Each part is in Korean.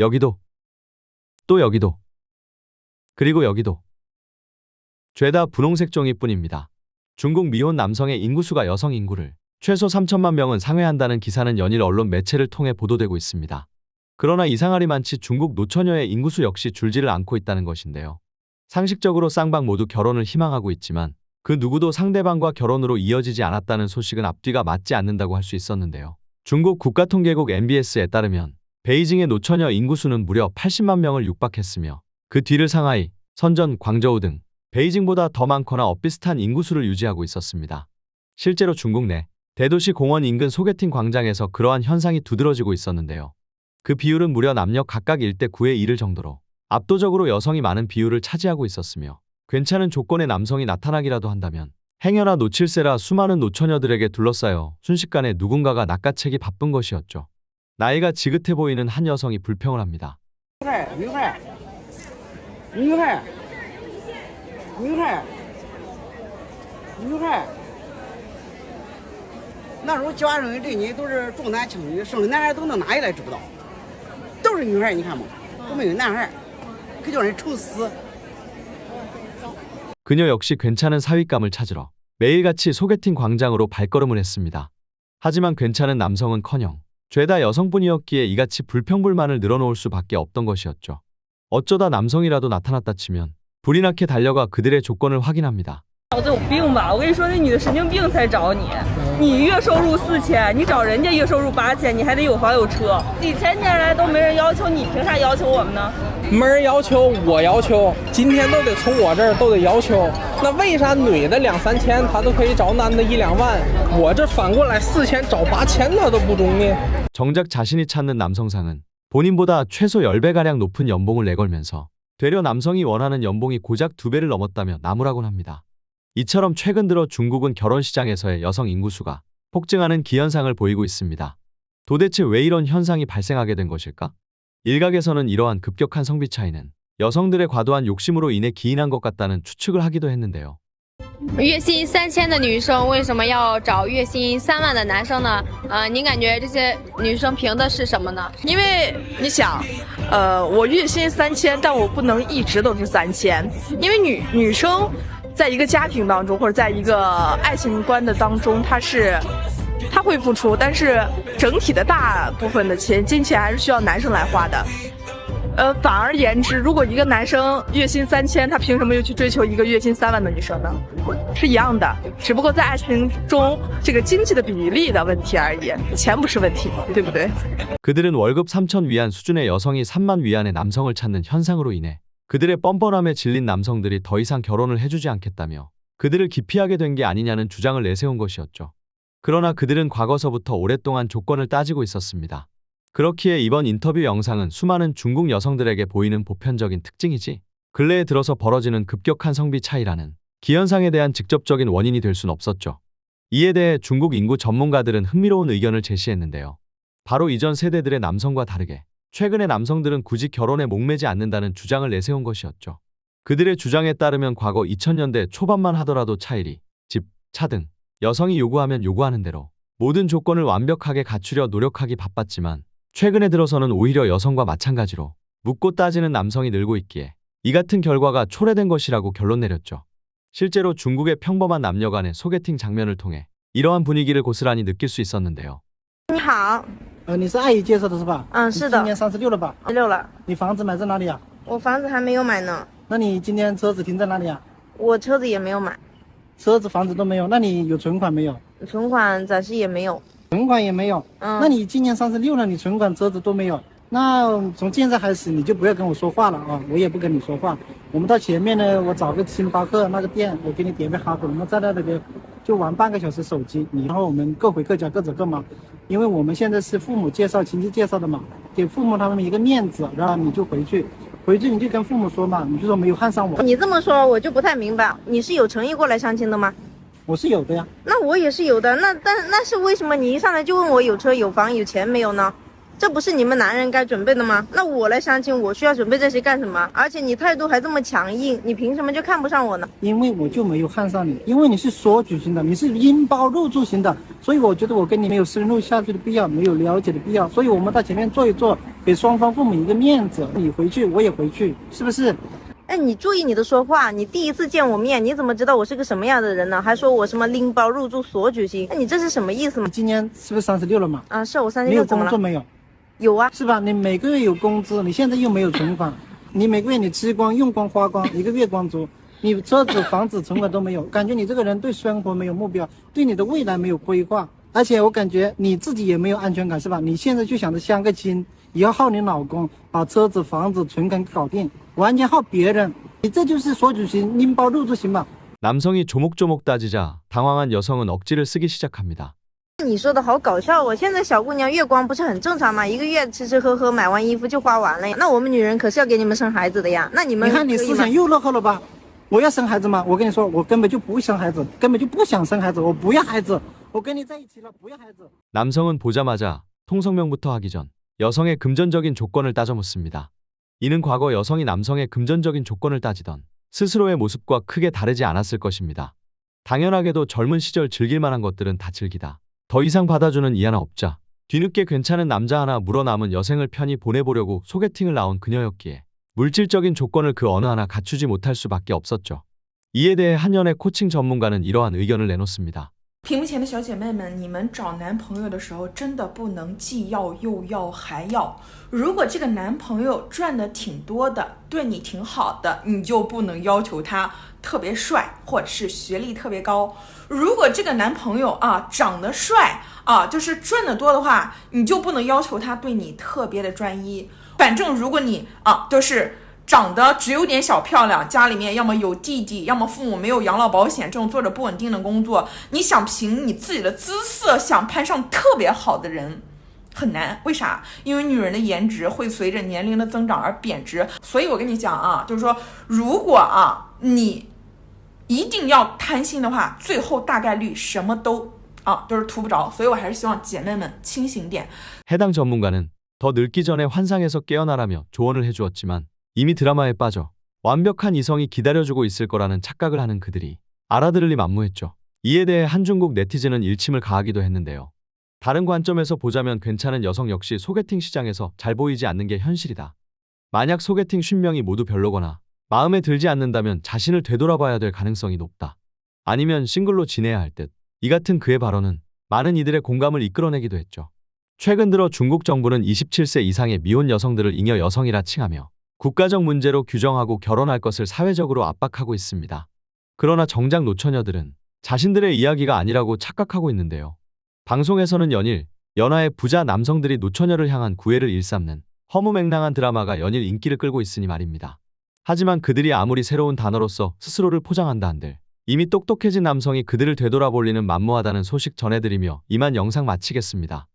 여기도, 또 여기도, 그리고 여기도. 죄다 분홍색 종이뿐입니다. 중국 미혼 남성의 인구수가 여성 인구를 최소 3천만 명은 상회한다는 기사는 연일 언론 매체를 통해 보도되고 있습니다. 그러나 이상하리 많지 중국 노처녀의 인구수 역시 줄지를 않고 있다는 것인데요. 상식적으로 쌍방 모두 결혼을 희망하고 있지만 그 누구도 상대방과 결혼으로 이어지지 않았다는 소식은 앞뒤가 맞지 않는다고 할 수 있었는데요. 중국 국가통계국 MBS에 따르면 베이징의 노처녀 인구수는 무려 80만 명을 육박했으며 그 뒤를 상하이, 선전, 광저우 등 베이징보다 더 많거나 엇비슷한 인구수를 유지하고 있었습니다. 실제로 중국 내 대도시 공원 인근 소개팅 광장에서 그러한 현상이 두드러지고 있었는데요. 그 비율은 무려 남녀 각각 1대 9에 이를 정도로 압도적으로 여성이 많은 비율을 차지하고 있었으며 괜찮은 조건의 남성이 나타나기라도 한다면 행여나 놓칠세라 수많은 노처녀들에게 둘러싸여 순식간에 누군가가 낚아채기 바쁜 것이었죠. 나이가 지긋해 보이는 한 여성이 불평을 합니다. 那时候结完婚这你都是重男轻女，生的男孩都能哪里来知不道？都是女孩，你看嘛，都没有男孩，可叫人愁死。 그녀 역시 괜찮은 사윗감을 찾으러 매일같이 소개팅 광장으로 발걸음을 했습니다. 하지만 괜찮은 남성은커녕 죄다 여성뿐이었기에 이같이 불평불만을 늘어놓을 수밖에 없던 것이었죠. 어쩌다 남성이라도 나타났다 치면 불이 나게 달려가 그들의 조건을 확인합니다. 脑子有病吧！我跟你说，那女的神经病才找你。你月收入4000，你找人家月收入8000，你还得有房有车。几千年来都没人要求你，凭啥要求我们呢？没人要求，我要求，今天都得从我这儿都得要求。那为啥女的2、3千她都可以找男的1、2万，我这反过来4000找8000她都不中呢？ 정작 자신이 찾는 남성상은 본인보다 최소 10배가량 높은 연봉을 내걸면서 되려 남성이 원하는 연봉이 고작 2배를 넘었다며 나무라곤 합니다. 이처럼 최근 들어 중국은 결혼 시장에서의 여성 인구수가 폭증하는 기현상을 보이고 있습니다. 도대체 왜 이런 현상이 발생하게 된 것일까? 일각에서는 이러한 급격한 성비 차이는 여성들의 과도한 욕심으로 인해 기인한 것 같다는 추측을 하기도 했는데요. 月薪3000的女生为什么要找月薪3万的男生呢？您感觉这些女生凭的是什么呢？因为你想，我月薪3000，但我不能一直都是3000，因为女生在一个家庭当中，或者在一个爱情观的当中，她会付出，但是整体的大部分的金钱还是需要男生来花的。反而言之，如果一个男生月薪3000，他凭什么又去追求一个月薪3万的女生呢？是一样的，只不过在爱情中这个经济的比例的问题而已，钱不是问题，对不对？ 그들은 월급 3천 위안 수준의 여성이 3만 위안의 남성을 찾는 현상으로 인해 그들의 뻔뻔함에 질린 남성들이 더 이상 결혼을 해주지 않겠다며 그들을 기피하게 된 게 아니냐는 주장을 내세운 것이었죠. 그러나 그들은 과거서부터 오랫동안 조건을 따지고 있었습니다. 그렇기에 이번 인터뷰 영상은 수많은 중국 여성들에게 보이는 보편적인 특징이지 근래에 들어서 벌어지는 급격한 성비 차이라는 기현상에 대한 직접적인 원인이 될 순 없었죠. 이에 대해 중국 인구 전문가들은 흥미로운 의견을 제시했는데요. 바로 이전 세대들의 남성과 다르게 최근의 남성들은 굳이 결혼에 목매지 않는다는 주장을 내세운 것이었죠. 그들의 주장에 따르면 과거 2000년대 초반만 하더라도 차일이, 집, 차 등 여성이 요구하면 요구하는 대로 모든 조건을 완벽하게 갖추려 노력하기 바빴지만 최근에 들어서는 오히려 여성과 마찬가지로 묻고 따지는 남성이 늘고 있기에 이 같은 결과가 초래된 것이라고 결론 내렸죠. 실제로 중국의 평범한 남녀 간의 소개팅 장면을 통해 이러한 분위기를 고스란히 느낄 수 있었는데요. 你好，你是阿姨介绍的是吧？是的。今年36了吧36了。你房子买在哪里啊？我房子还没有买呢。那你今天车子停在哪里啊？我车子也没有买。车子、房子都没有，那你有存款没有？存款暂时也没有。存款也没有。那你今年36了，你存款、车子都没有，那从现在开始你就不要跟我说话了啊！我也不跟你说话。我们到前面呢，我找个星巴克那个店，我给你点杯咖啡，我们站在那边就玩半个小时手机，然后我们各回各家，各走各忙。因为我们现在是父母介绍、亲戚介绍的嘛，给父母他们一个面子，然后你就回去你就跟父母说嘛，你就说没有看上我。你这么说我就不太明白，你是有诚意过来相亲的吗？我是有的呀。那我也是有的，那是为什么你一上来就问我有车有房有钱没有呢？这不是你们男人该准备的吗？那我来相亲，我需要准备这些干什么？而且你态度还这么强硬，你凭什么就看不上我呢？因为我就没有看上你，因为你是索取型的，你是拎包入住型的，所以我觉得我跟你没有深入下去的必要，没有了解的必要，所以我们到前面坐一坐，给双方父母一个面子，你回去我也回去，是不是？哎，你注意你的说话，你第一次见我面，你怎么知道我是个什么样的人呢？还说我什么拎包入住索取型，那你这是什么意思吗？你今年是不是36了嘛？啊，是我36，你有怎么了？工作没有？有啊。是吧？你每个月有工资，你现在又没有存款，你每个月你吃光用光花光，一个月光族，你车子房子存款都没有，感觉你这个人对生活没有目标，对你的未来没有规划，而且我感觉你自己也没有安全感，是吧？你现在就想着相个亲，也要耗你老公，把车子房子存款搞定，完全耗别人，你这就是索取型拎包入住型嘛。 남성이 조목조목 따지자 당황한 여성은 억지를 쓰기 시작합니다. 你说的好搞笑哦！现在小姑娘月光不是很正常吗？一个月吃吃喝喝，买完衣服就花完了呀。那我们女人可是要给你们生孩子的呀。那你们你看你思想又落后了吧？我要生孩子吗？我跟你说，我根本就不生孩子，根本就不想生孩子，我不要孩子，我跟你在一起了，不要孩子。 남성은 보자마자 통성명부터 하기 전 여성의 금전적인 조건을 따져 묻습니다. 이는 과거 여성이 남성의 금전적인 조건을 따지던 스스로의 모습과 크게 다르지 않았을 것입니다. 당연하게도 젊은 시절 즐길 만한 것들은 다 즐기다. 더 이상 받아주는 이 하나 없자 뒤늦게 괜찮은 남자 하나 물어남은 여생을 편히 보내보려고 소개팅을 나온 그녀였기에 물질적인 조건을 그 어느 하나 갖추지 못할 수밖에 없었죠. 이에 대해 한연의 코칭 전문가는 이러한 의견을 내놓습니다. 屏幕前的小姐妹们，你们找男朋友的时候真的不能既要又要还要。如果这个男朋友赚的挺多的，对你挺好的，你就不能要求他特别帅或者是学历特别高。如果这个男朋友长得帅就是赚的多的话，你就不能要求他对你特别的专一。反正如果你就是长得只有点小漂亮，家里面要么有弟弟，要么父母没有养老保险，这种做着不稳定的工作，你想凭你自己的姿色想攀上特别好的人很难。为啥？因为女人的颜值会随着年龄的增长而贬值。所以我跟你讲就是说，如果你一定要贪心的话，最后大概率什么都是图不着。所以我还是希望姐妹们清醒点。 해당 전문가는 더 늙기 전에 환상에서 깨어나라며 조언을 해주었지만 이미 드라마에 빠져 완벽한 이성이 기다려주고 있을 거라는 착각을 하는 그들이 알아들을리 만무했죠. 이에 대해 한중국 네티즌은 일침을 가하기도 했는데요. 다른 관점에서 보자면 괜찮은 여성 역시 소개팅 시장에서 잘 보이지 않는 게 현실이다. 만약 소개팅 50명이 모두 별로거나 마음에 들지 않는다면 자신을 되돌아봐야 될 가능성이 높다. 아니면 싱글로 지내야 할 듯. 이 같은 그의 발언은 많은 이들의 공감을 이끌어내기도 했죠. 최근 들어 중국 정부는 27세 이상의 미혼 여성들을 잉여 여성이라 칭하며 국가적 문제로 규정하고 결혼할 것을 사회적으로 압박하고 있습니다. 그러나 정작 노처녀들은 자신들의 이야기가 아니라고 착각하고 있는데요. 방송에서는 연일, 연하의 부자 남성들이 노처녀를 향한 구애를 일삼는 허무맹랑한 드라마가 연일 인기를 끌고 있으니 말입니다. 하지만 그들이 아무리 새로운 단어로서 스스로를 포장한다 한들 이미 똑똑해진 남성이 그들을 되돌아볼 리는 만무하다는 소식 전해드리며 이만 영상 마치겠습니다.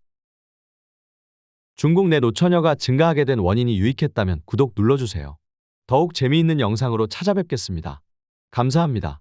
중국 내 노처녀가 증가하게 된 원인이 유익했다면 구독 눌러주세요. 더욱 재미있는 영상으로 찾아뵙겠습니다. 감사합니다.